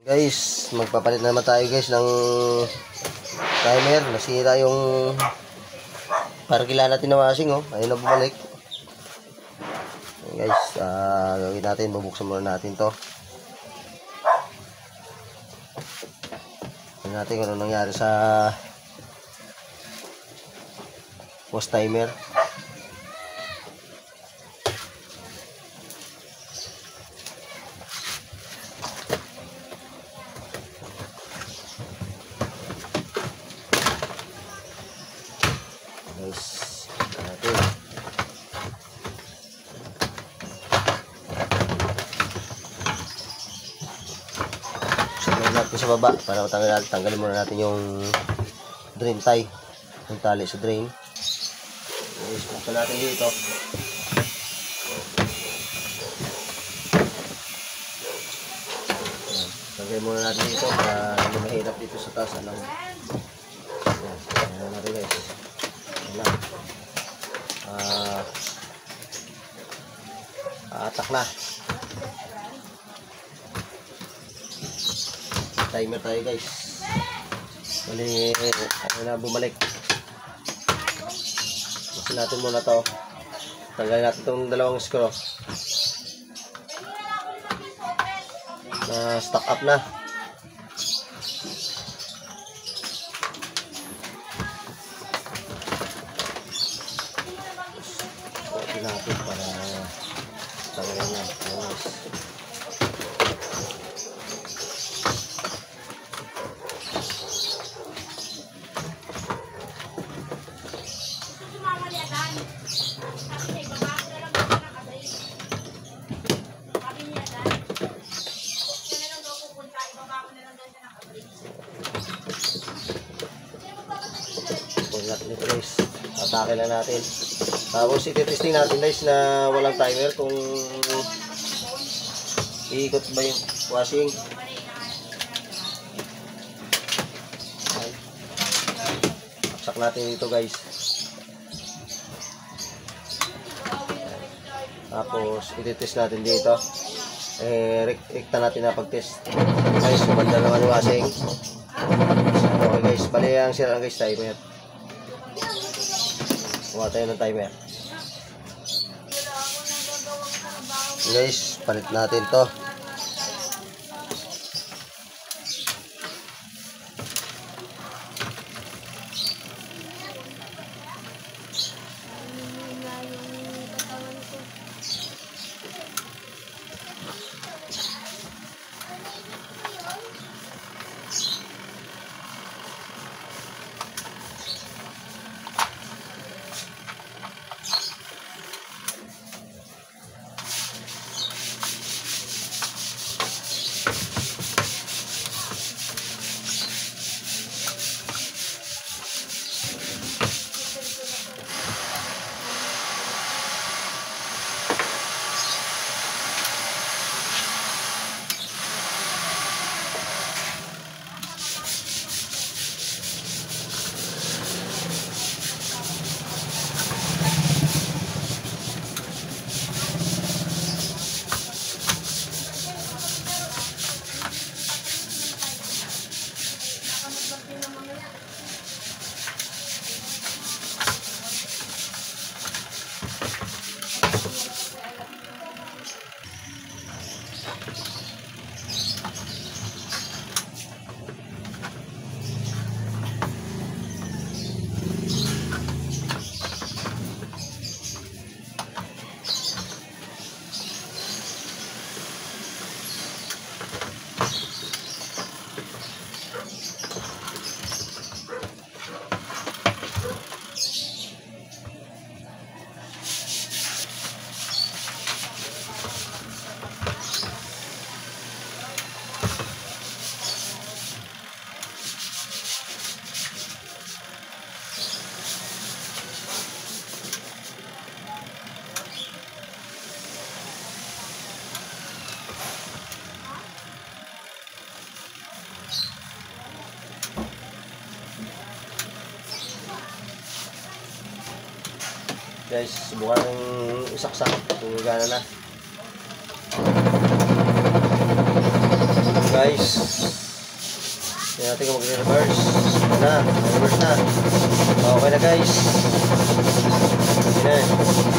Guys, magpapalit na naman tayo guys ng timer. Nasira yung parkila natin na washing, oh. Ayun na bumalik. Guys, gawin natin, bubuksan muna natin to. Tingnan natin kung ano nangyari sa post timer. Guys, natin. Sunod natin sa baba para tanggalin muna natin yung drain tie, yung tali sa drain. Guys, buksan natin dito. Tanggalin muna natin dito para hindi mahirap dito sa taas. Ayan natin guys. Atak na. Timer tayo guys. Bali, ano na bumalik. Buksan natin muna to. Tanggalin natin itong dalawang screw na stock up na. Natin para tanggalin na. Natin ito guys, atake lang natin. Tapos iti-testing natin guys na walang timer kung iikot ba yung washing. Aksak natin dito guys. Tapos iti-test natin dito. Rekta natin na pag-test. Guys, sumanda naman yung washing. Okay guys, bali ang sira guys timer. Kuha tayo ng timer. Guys, palit natin to. Guys, subukan ng isaksak kung gana na. guys. Tingnan natin kung mag-reverse. Reverse na. Okay na guys. Okay na.